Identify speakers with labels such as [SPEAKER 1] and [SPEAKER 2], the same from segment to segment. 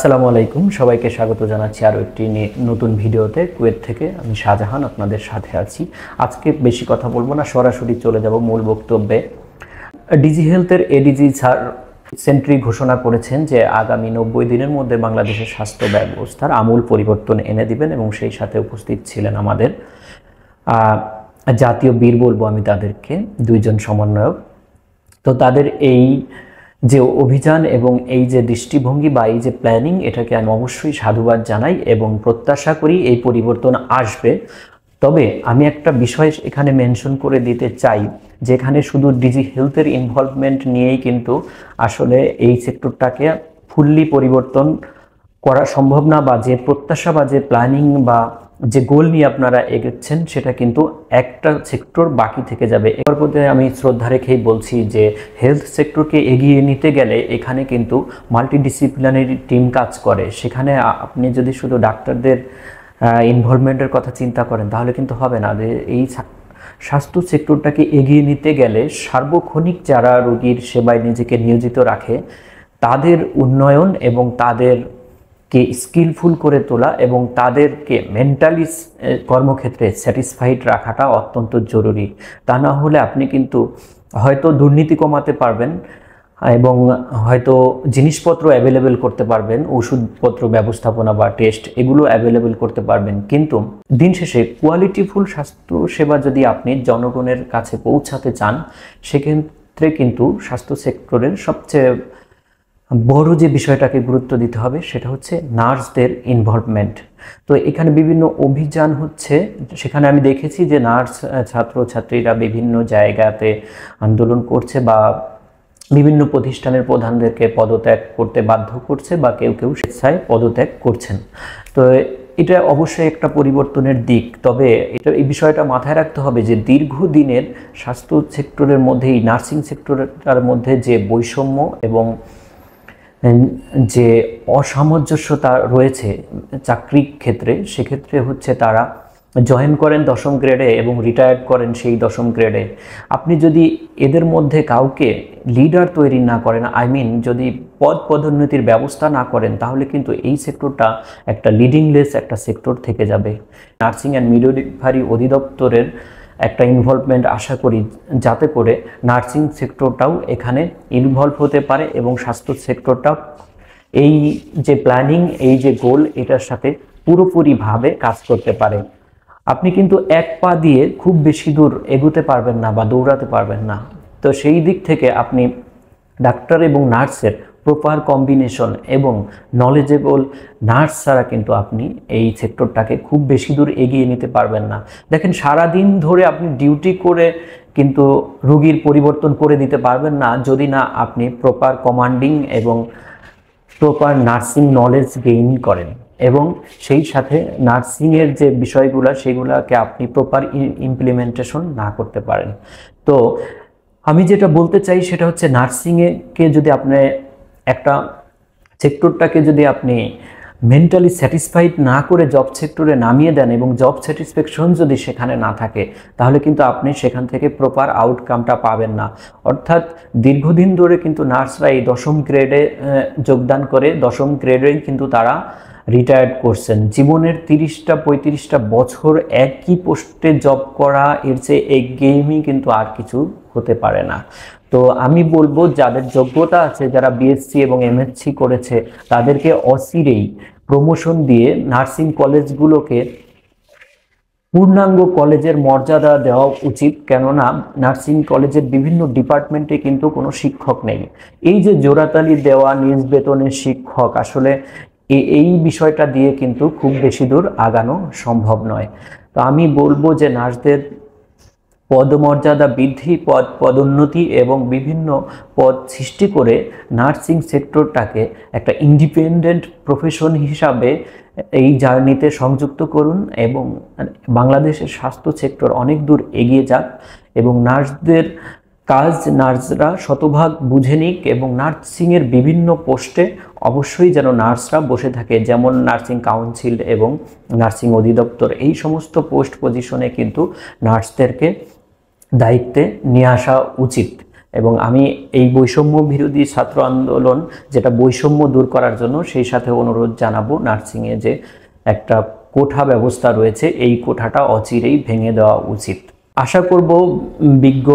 [SPEAKER 1] আসসালামু আলাইকুম, সবাইকে স্বাগত জানাচ্ছি আরও একটি নতুন ভিডিওতে। কুয়েত থেকে আমি শাহজাহান আপনাদের সাথে আছি। আজকে বেশি কথা বলবো না, সরাসরি চলে যাব মূল বক্তব্যে। ডিজি হেলথের এডিজি স্যার সেন্ট্রি ঘোষণা করেছেন যে আগামী 90 দিনের মধ্যে বাংলাদেশের স্বাস্থ্য ব্যবস্থার আমূল পরিবর্তন এনে দিবেন, এবং সেই সাথে উপস্থিত ছিলেন আমাদের জাতীয় বীর বলবো আমি তাদেরকে, দুইজন সমন্বয়ক। তো তাদের এই যে অভিযান এবং এই যে দৃষ্টিভঙ্গি বা এই যে প্ল্যানিং, এটাকে আমি অবশ্যই সাধুবাদ জানাই এবং প্রত্যাশা করি এই পরিবর্তন আসবে। তবে আমি একটা বিষয় এখানে মেনশন করে দিতে চাই, যেখানে শুধু ডিজি হেলথের ইনভলভমেন্ট নিয়েই কিন্তু আসলে এই সেক্টরটাকে ফুললি পরিবর্তন করা সম্ভব না, বা যে প্রত্যাশা বা যে প্ল্যানিং বা যে গোল নিয়ে আপনারা এগোচ্ছেন সেটা কিন্তু একটা সেক্টর বাকি থেকে যাবে। এর মধ্যে আমি শ্রদ্ধা রেখেই বলছি যে হেলথ সেক্টরকে এগিয়ে নিতে গেলে এখানে কিন্তু মাল্টিডিসিপ্লিনারি টিম কাজ করে। সেখানে আপনি যদি শুধু ডাক্তারদের ইনভলভমেন্টের কথা চিন্তা করেন তাহলে কিন্তু হবে না। এই স্বাস্থ্য সেক্টরটাকে এগিয়ে নিতে গেলে সার্বক্ষণিক যারা রোগীর সেবায় নিজেকে নিয়োজিত রাখে তাদের উন্নয়ন এবং তাদেরকে স্কিলফুল করে তোলা এবং তাদেরকে মেন্টালি কর্মক্ষেত্রে স্যাটিসফাইড রাখাটা অত্যন্ত জরুরি। তা না হলে আপনি কিন্তু হয়তো দুর্নীতি কমাতে পারবেন এবং হয়তো জিনিসপত্র অ্যাভেলেবেল করতে পারবেন, ওষুধপত্র ব্যবস্থাপনা বা টেস্ট এগুলো অ্যাভেলেবেল করতে পারবেন, কিন্তু দিন শেষে কোয়ালিটিফুল স্বাস্থ্য সেবা যদি আপনি জনগণের কাছে পৌঁছাতে চান, সেক্ষেত্রে কিন্তু স্বাস্থ্য সেক্টরের সবচেয়ে বড় যে বিষয়টাকে গুরুত্ব দিতে হবে সেটা হচ্ছে নার্সদের ইনভলভমেন্ট। তো এখানে বিভিন্ন অভিযান হচ্ছে, সেখানে আমি দেখেছি যে নার্স ছাত্রছাত্রীরা বিভিন্ন জায়গাতে আন্দোলন করছে বা বিভিন্ন প্রতিষ্ঠানের প্রধানদেরকে পদত্যাগ করতে বাধ্য করছে, বা কেউ কেউ স্বেচ্ছায় পদত্যাগ করছেন। তো এটা অবশ্যই একটা পরিবর্তনের দিক। তবে এই বিষয়টা মাথায় রাখতে হবে যে দীর্ঘদিনের স্বাস্থ্য সেক্টরের মধ্যেই নার্সিং সেক্টরের মধ্যে যে বৈষম্য এবং যে অসামঞ্জস্যতা রয়েছে চাকরির ক্ষেত্রে, সেক্ষেত্রে হচ্ছে তারা জয়েন করেন 10ম গ্রেডে এবং রিটায়ার্ড করেন সেই 10ম গ্রেডে। আপনি যদি এদের মধ্যে কাউকে লিডার তৈরি না করেন, যদি পদোন্নতির ব্যবস্থা না করেন, তাহলে কিন্তু এই সেক্টরটা একটা লিডিংলেস একটা সেক্টর থেকে যাবে। নার্সিং অ্যান্ড মিডওয়াইফারি অধিদপ্তরের একটা ইনভলভমেন্ট আশা করি, যাতে করে নার্সিং সেক্টরটাও এখানে ইনভলভ হতে পারে এবং স্বাস্থ্য সেক্টরটাও এই যে প্ল্যানিং, এই যে গোল, এটার সাথে পুরোপুরিভাবে কাজ করতে পারে। আপনি কিন্তু এক পা দিয়ে খুব বেশি দূর এগোতে পারবেন না বা দৌড়াতে পারবেন না। তো সেই দিক থেকে আপনি ডাক্তার এবং নার্সের প্রপার কম্বিনেশন এবং নলেজেবল নার্স ছাড়া কিন্তু আপনি এই সেক্টরটাকে খুব বেশি দূর এগিয়ে নিতে পারবেন না। দেখেন, সারাদিন ধরে আপনি ডিউটি করে কিন্তু রোগীর পরিবর্তন করে দিতে পারবেন না যদি না আপনি প্রপার কমান্ডিং এবং প্রপার নার্সিং নলেজ গেইন করেন, এবং সেই সাথে নার্সিংয়ের যে বিষয়গুলো সেগুলোকে আপনি প্রপার ইমপ্লিমেন্টেশন না করতে পারেন। তো আমি যেটা বলতে চাই সেটা হচ্ছে, নার্সিংকে যদি আপনি একটা সেক্টরটাকে যদি আপনি মেন্টালি স্যাটিসফাইড না করে জব সেক্টরে নামিয়ে দেন এবং জব স্যাটিসফ্যাকশন যদি সেখানে না থাকে, তাহলে কিন্তু আপনি সেখান থেকে প্রপার আউটকামটা পাবেন না। অর্থাৎ দীর্ঘদিন ধরে কিন্তু নার্সরা এই 10ম গ্রেডে যোগদান করে 10ম গ্রেডেই কিন্তু তারা রিটায়ার্ড করছেন। জীবনের 30-35টা বছর একই পোস্টে জব করা, এর চেয়ে এই গেমই কিন্তু আর কিছু হতে পারে না। তো আমি বলবো, যাদের যোগ্যতা আছে, যারা বিএসসি এবং এমএসসি করেছে, তাদেরকে অচিরেই প্রমোশন দিয়ে নার্সিং কলেজগুলোকে পূর্ণাঙ্গ কলেজের মর্যাদা দেওয়া উচিত। কেননা নার্সিং কলেজের বিভিন্ন ডিপার্টমেন্টে কিন্তু কোনো শিক্ষক নেই। এই যে জোড়াতালি দেওয়া নিজ বেতনের শিক্ষক, আসলে এই বিষয়টা দিয়ে কিন্তু খুব বেশি দূর আগানো সম্ভব নয়। তো আমি বলবো যে নার্সদের পদমর্যাদা বৃদ্ধি, পদোন্নতি এবং বিভিন্ন পদ সৃষ্টি করে নার্সিং সেক্টরটাকে একটা ইন্ডিপেন্ডেন্ট প্রফেশন হিসাবে এই জার্নিতে সংযুক্ত করুন, এবং বাংলাদেশের স্বাস্থ্য সেক্টর অনেক দূর এগিয়ে যাক এবং নার্সদের কাজ নার্সরা শতভাগ বুঝে নিক, এবং নার্সিংয়ের বিভিন্ন পোস্টে অবশ্যই যেন নার্সরা বসে থাকে, যেমন নার্সিং কাউন্সিল এবং নার্সিং অধিদপ্তর, এই সমস্ত পোস্ট পজিশনে কিন্তু নার্সদেরকে দায়িত্বে নিয়ে আসা উচিত। এবং আমি এই বৈষম্য বিরোধী ছাত্র আন্দোলন, যেটা বৈষম্য দূর করার জন্য, সেই সাথে অনুরোধ জানাবো নার্সিংয়ে যে একটা কোঠা ব্যবস্থা রয়েছে, এই কোঠাটা অচিরেই ভেঙে দেওয়া উচিত। আশা করব বিজ্ঞ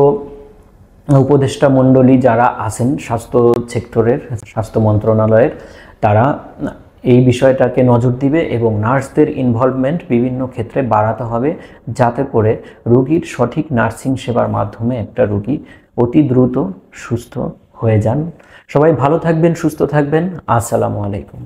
[SPEAKER 1] উপদেষ্টা মণ্ডলী যারা আছেন স্বাস্থ্য সেক্টরের, স্বাস্থ্য মন্ত্রণালয়ের, তারা এই বিষয়টাকে নজর দিবে এবং নার্সদের ইনভলভমেন্ট বিভিন্ন ক্ষেত্রে বাড়াতে হবে, যাতে করে রোগীর সঠিক নার্সিং সেবার মাধ্যমে একটা রোগী অতি দ্রুত সুস্থ হয়ে যান। সবাই ভালো থাকবেন, সুস্থ থাকবেন। আসসালামু আলাইকুম।